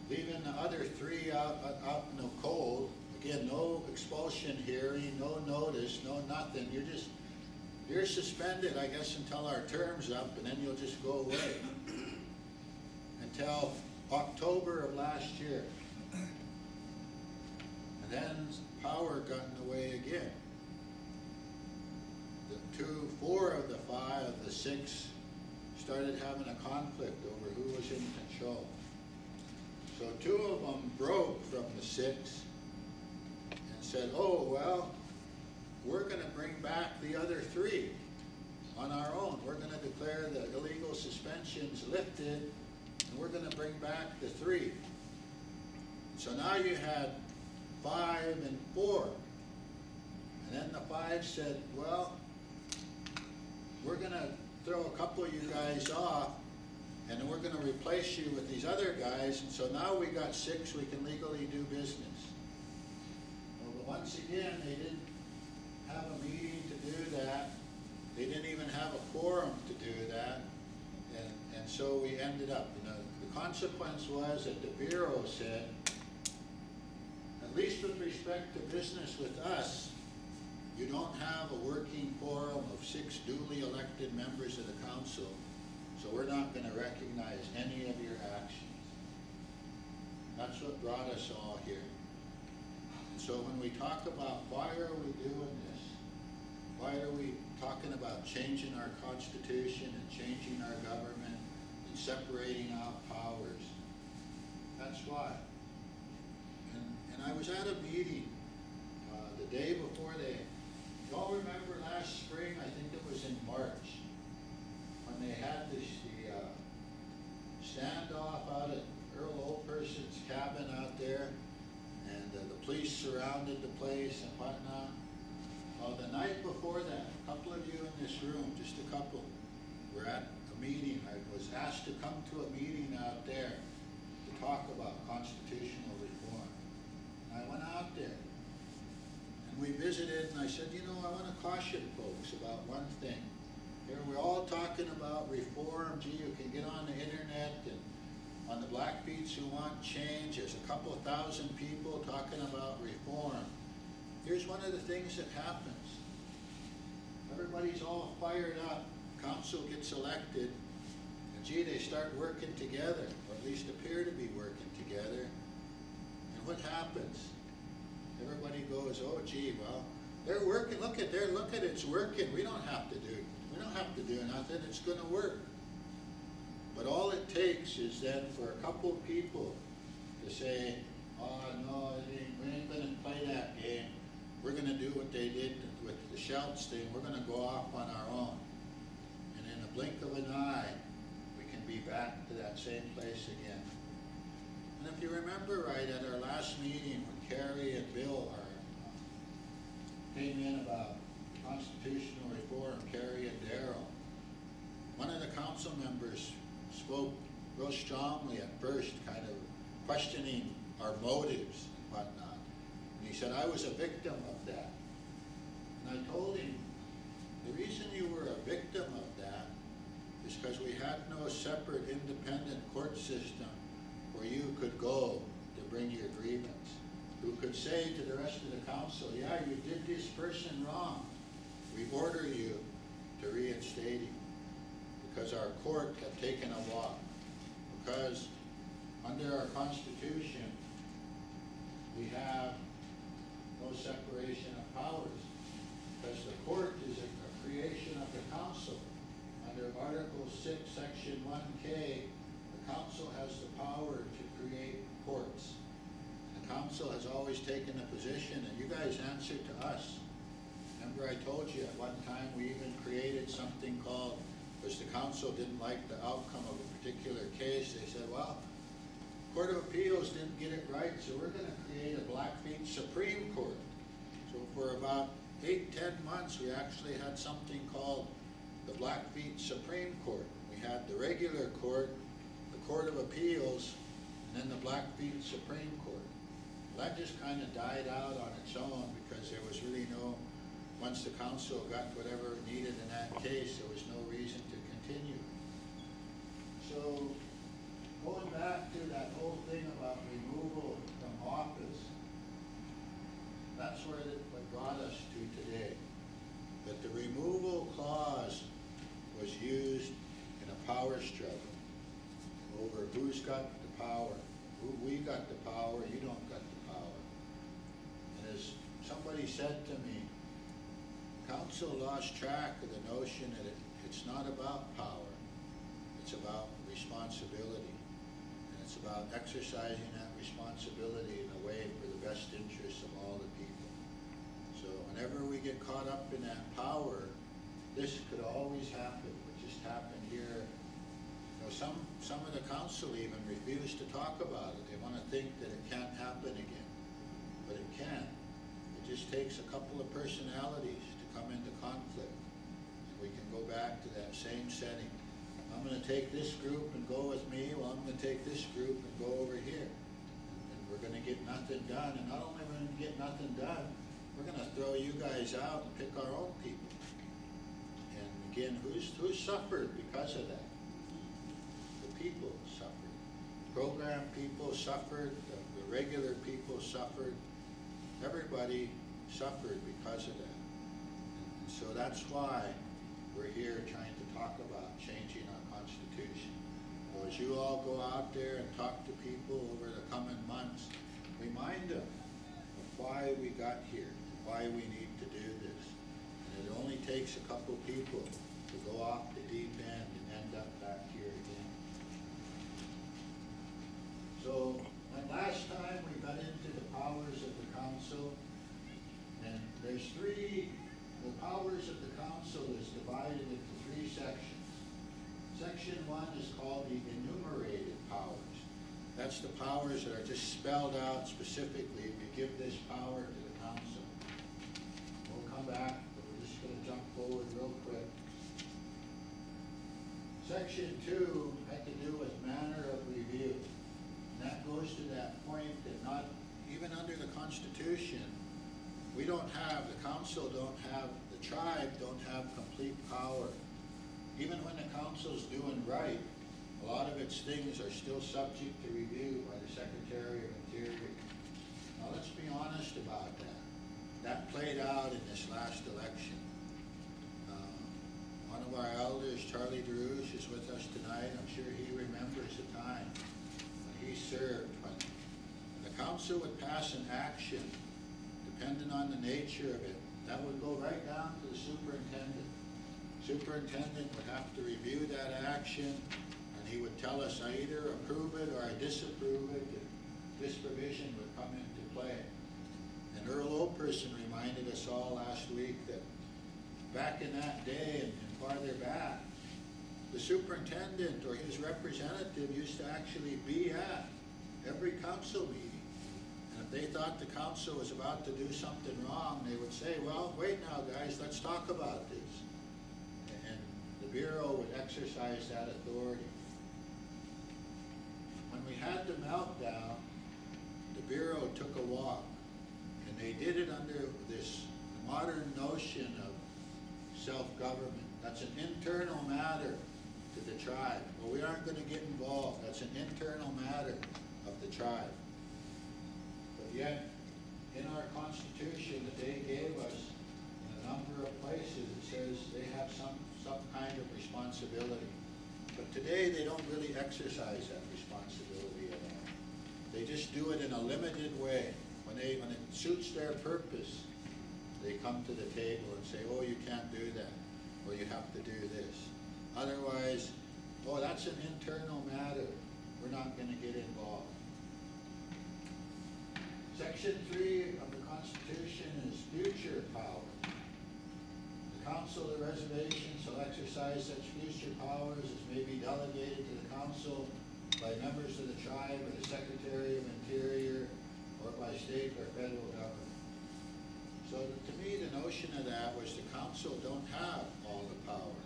leaving the other 3 out in the cold. Again, no expulsion hearing, no notice, no nothing. You're suspended, I guess, until our term's up, and then you'll just go away until October of last year. And then power got in the way again. 4 of the 5 of the 6 started having a conflict over who was in control. So 2 of them broke from the 6 and said, oh, well, we're going to bring back the other 3 on our own. We're going to declare the illegal suspensions lifted, and we're going to bring back the 3. So now you had 5 and 4. And then the 5 said, well, we're going to throw a couple of you guys off, and then we're going to replace you with these other guys, and so now we got 6, we can legally do business. Well, but once again, they didn't have a meeting to do that. They didn't even have a quorum to do that, and so we ended up, the consequence was that the Bureau said, at least with respect to business with us, you don't have a working quorum of 6 duly elected members of the council, so we're not going to recognize any of your actions. That's what brought us all here. And so when we talk about why are we doing this, why are we talking about changing our constitution and changing our government and separating out powers, that's why. And I was at a meeting the day before you all remember last spring, I think it was in March, when they had the standoff out at Earl Oldperson's cabin out there, and the police surrounded the place and whatnot. Well, the night before that, a couple of you in this room, just a couple, were at a meeting. I was asked to come to a meeting out there to talk about constitutional reform. I went out there. We visited, and I said, I want to caution folks about one thing. Here we're all talking about reform. Gee, you can get on the internet, and on the Blackfeets who want change, there's a couple of thousand people talking about reform. Here's one of the things that happens. Everybody's all fired up. Council gets elected, and gee, they start working together, or at least appear to be working together. And what happens? Everybody goes, oh gee, well, they're working, look at it's working. We don't have to do nothing, it's gonna work. But all it takes is then for a couple of people to say, oh no, we ain't gonna play that game. We're gonna do what they did with the Schultz thing. We're gonna go off on our own. And in the blink of an eye, we can be back to that same place again. And if you remember right, at our last meeting when Carrie and Bill came in about constitutional reform, Carrie and Darrell, one of the council members spoke real strongly at first, kind of questioning our motives and whatnot. And he said, I was a victim of that. And I told him, the reason you were a victim of that is because we had no separate independent court system where you could go to bring your grievance, who could say to the rest of the council, yeah, you did this person wrong. We order you to reinstate him, because our court had taken a walk. Because under our Constitution, we have no separation of powers, because the court is a creation of the council. Under Article 6, Section 1K, the council has the power to create courts. The council has always taken a position, and you guys answered to us. Remember I told you at one time we even created something called, because the council didn't like the outcome of a particular case, they said, well, Court of Appeals didn't get it right, so we're going to create a Blackfeet Supreme Court. So for about 8-10 months, we actually had something called the Blackfeet Supreme Court. We had the regular court, the Court of Appeals, and then the Blackfeet Supreme Court. That just kind of died out on its own because there was really no, once the council got whatever it needed in that case, there was no reason to continue. So going back to that whole thing about power. We got the power, you don't got the power. And as somebody said to me, council lost track of the notion that it's not about power, it's about responsibility. And it's about exercising that responsibility in a way for the best interests of all the people. So whenever we get caught up in that power, this could always happen. It just happened here. You know, some of the council even refuse to talk about it. They want to think that it can't happen again, but it can. It just takes a couple of personalities to come into conflict, and we can go back to that same setting. I'm going to take this group and go with me. Well, I'm going to take this group and go over here, and we're going to get nothing done. And not only are we going to get nothing done, we're going to throw you guys out and pick our own people. And again, who's suffered because of that? The people suffered. Program people suffered. The regular people suffered. Everybody suffered because of that. And so that's why we're here trying to talk about changing our Constitution. So as you all go out there and talk to people over the coming months, remind them of why we got here, why we need to do this. And it only takes a couple people to go off the deep end and end up back here again. So last time we got into the powers of the council, and there's three. The powers of the council is divided into three sections. Section 1 is called the enumerated powers. That's the powers that are just spelled out specifically. We give this power to the council. We'll come back, but we're just going to jump forward real quick. Section 2 had to do with manner of review. And that goes to that point that not even under the Constitution, we don't have, the council don't have, the tribe don't have complete power. Even when the council's doing right, a lot of its things are still subject to review by the Secretary of Interior. Now let's be honest about that. That played out in this last election. One of our elders, Charlie DeRouche, is with us tonight. I'm sure he remembers the time when he served, when the council would pass an action, depending on the nature of it, that would go right down to the superintendent. Superintendent would have to review that action, and he would tell us, I either approve it or I disapprove it, and this provision would come into play. And Earl Operson reminded us all last week that back in that day and farther back, the superintendent or his representative used to actually be at every council meeting. If they thought the council was about to do something wrong, they would say, well, wait now, guys, let's talk about this. And the Bureau would exercise that authority. When we had the meltdown, the Bureau took a walk, and they did it under this modern notion of self-government. That's an internal matter to the tribe. Well, we aren't going to get involved. That's an internal matter of the tribe. Yet, in our Constitution that they gave us, in a number of places, it says they have some kind of responsibility. But today, they don't really exercise that responsibility at all. They just do it in a limited way. When it suits their purpose, they come to the table and say, oh, you can't do that, or you have to do this. Otherwise, oh, that's an internal matter. We're not going to get involved. Section 3 of the Constitution is future power. The Council of the Reservation shall exercise such future powers as may be delegated to the Council by members of the tribe or the Secretary of Interior or by state or federal government. So to me, the notion of that was the Council don't have all the power.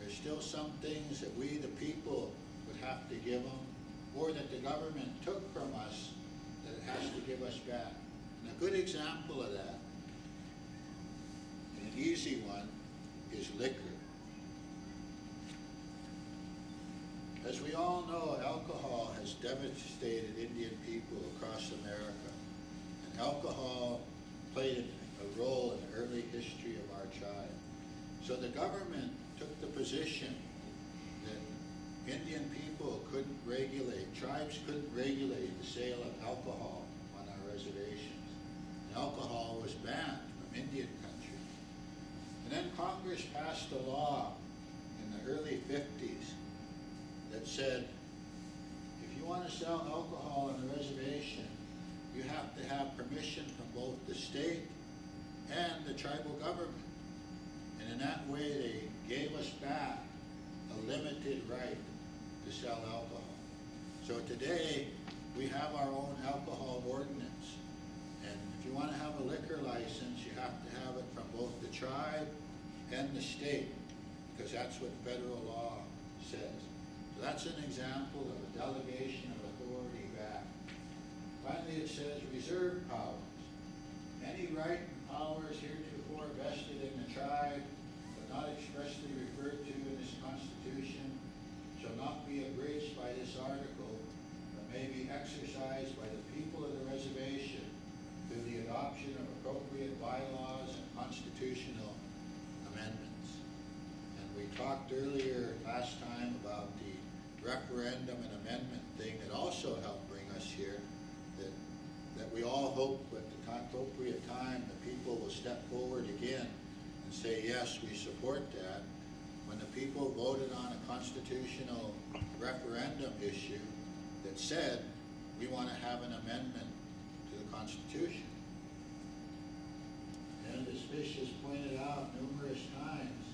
There's still some things that we, the people, would have to give them, or that the government took from us that it has to give us back. And a good example of that, and an easy one, is liquor. As we all know, alcohol has devastated Indian people across America. And alcohol played a role in the early history of our tribe. So the government took the position that Indian people couldn't regulate, tribes couldn't regulate the sale of alcohol on our reservations. And alcohol was banned from Indian country. And then Congress passed a law in the early 50s that said, if you want to sell alcohol on the reservation, you have to have permission from both the state and the tribal government. And in that way, they gave us back a limited right to sell alcohol. So today, we have our own alcohol ordinance. And if you want to have a liquor license, you have to have it from both the tribe and the state, because that's what federal law says. So that's an example of a delegation of authority back. Finally, it says reserve powers. Any right and powers heretofore vested in the tribe, but not expressly referred to in this Constitution, shall not be abridged by this article, but may be exercised by the people of the reservation through the adoption of appropriate bylaws and constitutional amendments. And we talked earlier last time about the referendum and amendment thing that also helped bring us here, that we all hope at the appropriate time the people will step forward again and say, yes, we support that. When the people voted on a constitutional referendum issue that said we want to have an amendment to the Constitution. And as Fish has pointed out numerous times,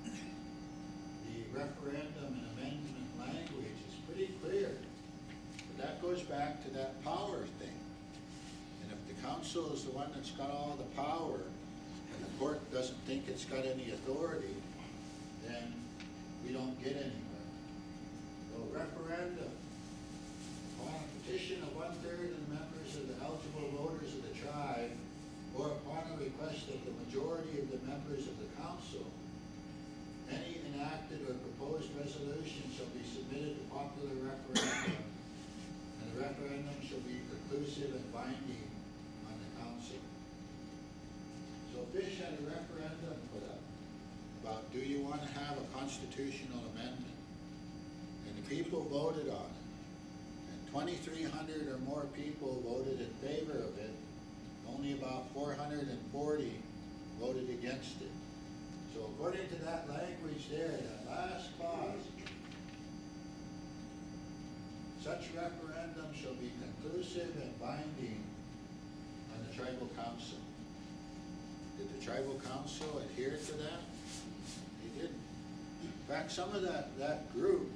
the referendum and amendment language is pretty clear. But that goes back to that power thing. And if the council is the one that's got all the power, and the court doesn't think it's got any authority, then we don't get anywhere. So referendum, upon a petition of 1/3 of the members of the eligible voters of the tribe, or upon a request of the majority of the members of the council, any enacted or proposed resolution shall be submitted to popular referendum, and the referendum shall be conclusive and binding on the council. So Fish had a referendum put up about, do you want to have a constitutional amendment? And the people voted on it. And 2,300 or more people voted in favor of it. Only about 440 voted against it. So according to that language there, that last clause, such referendum shall be conclusive and binding on the tribal council. Did the tribal council adhere to that? They didn't. In fact, some of that group,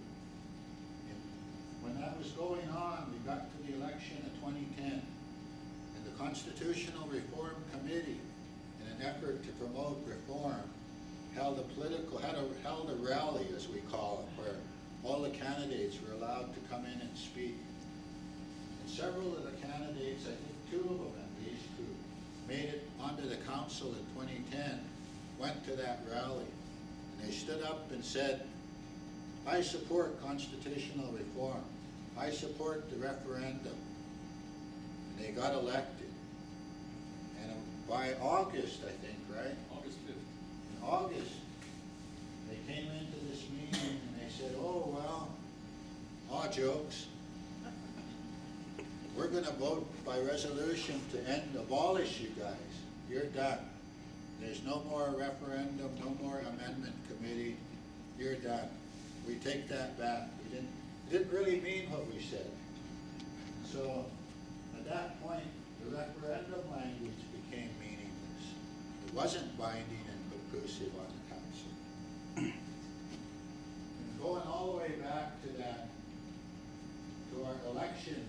when that was going on, we got to the election of 2010, and the Constitutional Reform Committee, in an effort to promote reform, held a rally, as we call it, where all the candidates were allowed to come in and speak. And several of the candidates, I think 2 of them at least, who made it onto the council in 2010, went to that rally. And they stood up and said, I support constitutional reform. I support the referendum. And they got elected. And by August, I think, right? August 5th. In August, they came into this meeting and they said, oh, well, all jokes. We're going to vote by resolution to abolish you guys. You're done. There's no more referendum, no more amendment committee. You're done. We take that back. We didn't really mean what we said. So at that point, the referendum language became meaningless. It wasn't binding and conclusive on the council. And going all the way back to that, to our election